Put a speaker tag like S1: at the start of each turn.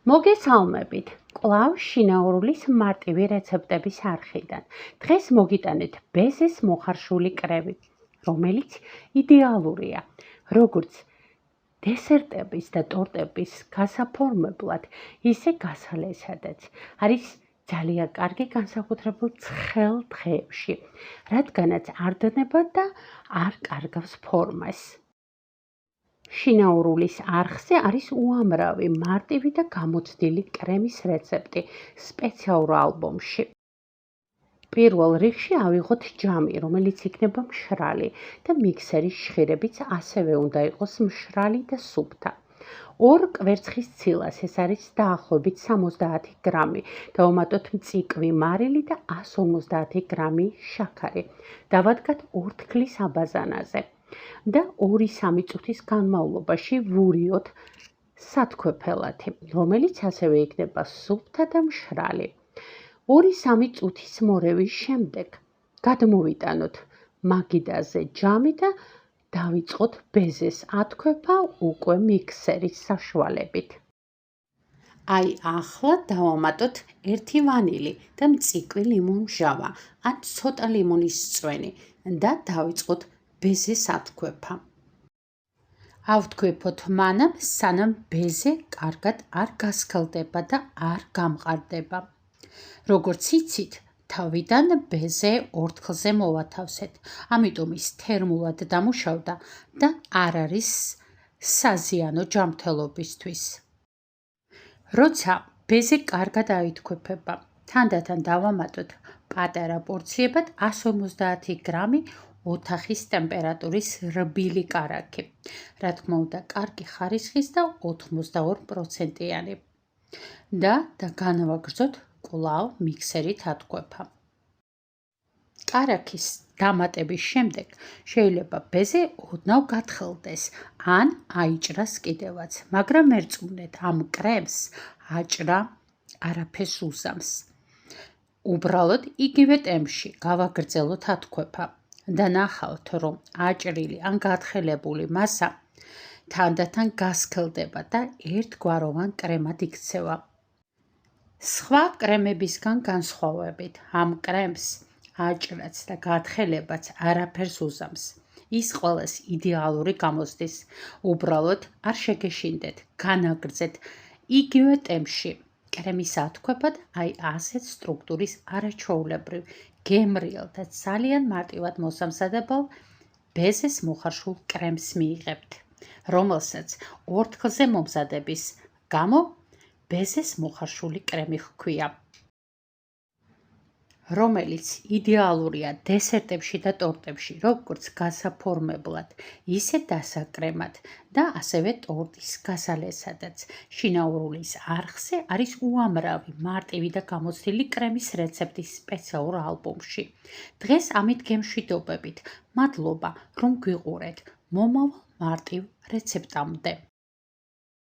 S1: მოგესალმებით. კვლავ შინაურულის მარტივი რეცეპტების არხიდან. დღეს მოგიტანეთ ბეზეს მოხარშული კრემი, რომელიც იდეალურია, როგორც დესერტების და ტორტების გასაფორმებლად, ისე გასალესადაც. არის ძალიან კარგი განსაკუთრებულ ცხელ დღეებში, რადგანაც არ დნება და არ კარგავს ფორმას. შინაურულის არხზე არის უამრავი მარტივი და გამოცდილი კრემის რეცეპტი სპეციალურ ალბომში. პირველ რიგში ავიღოთ ჯამი, რომელიც იქნება მშრალი და მიქსერის შხირებიც ასევე უნდა იყოს მშრალი და სუფთა. 2 კვერცხის ცილას, ეს არის დაახლოებით 70 გრამი, დავუმატოთ მწիկვი მარილი და 150 გრამი შაქარი. დავადგათ ორთქლის აბაზანაზე. და 2-3 წუთის განმავლობაში ვურიოთ სათქვეფელათი, რომელიც ასევე იქნება სუფთა და მშრალი. 2-3 წუთის მორევის შემდეგ გადმოვიტანოთ მაგიდაზე ჯამი და დავიწყოთ ბეზეს ათქვეფა უკვე მიქსერის საშუალებით. აი ახლა დავამატოთ 1 ვანილი და მწիկვი ლიმონჟავა ან ცოტა ლიმონის წვენი და დავიწყოთ ბეზეს ათქვეფა. ავთქვეფოთ მანამ, სანამ ბეზე კარგად არ გასქელდება და არ გამყარდება. როგორც იცით, თავიდან ბეზე ორთქლზე მოვათავსეთ, ამიტომ ის თერმულად დამუშავდა და არ არის საზიანო ჯანმრთელობისთვის. როცა ბეზე კარგად აითქვეფება, თანდათან დავამატოთ პატარა პორციებად 150 გრამი ოთახის ტემპერატურის რბილი კარაქი, რა თქმა უნდა, კარგი ხარისხის და 82%-იანი. და განვაგრძოთ კვლავ მიქსერით ათქვეფა. კარაქის დამატების შემდეგ შეიძლება ბეზე ოდნავ გათხელდეს ან აიჭრას კიდევაც, მაგრამ ერწმუნეთ, ამ კრემს აჭრა არაფერს უსამს. უბრალოდ იგივე ტემპში გავაგრძელოთ ათქვეფა და ნახავთ, რომ აჭრილი ან გათხელებული მასა თანდათან გასქელდება და ერთგვაროვან კრემად იქცევა. სხვა კრემებისგან განსხვავებით, ამ კრემს აჭრაც და გათხელებაც არაფერს უსამს. ის ყველას იდეალური გამოსდის. უბრალოდ არ შეგეშინდეთ, განაგრძეთ იგივე ტემპში. კრემის ათქვეფად აი ასეთ სტრუქტურის არაჩვეულებრივ, გემრიელ და ძალიან მარტივად მოსამზადებელ ბეზეს მოხარშულ კრემს მიიღებთ, რომელსაც ორთქლზე მომზადების გამო ბეზეს მოხარშული კრემი ჰქვია, რომელიც იდეალურია დესერტებში და ტორტებში, როგორც გასაფორმებლად, ისე დასაკრემად და ასევე ტორტის გასალესადაც. შინაურულის არხზე არის უამრავი მარტივი და გამოცდილი კრემის რეცეპტი სპეციალურ ალბომში. დღეს ამით გემშვიდობებით. მადლობა, რომ გვიყურეთ. მომავალ მარტივ რეცეპტამდე.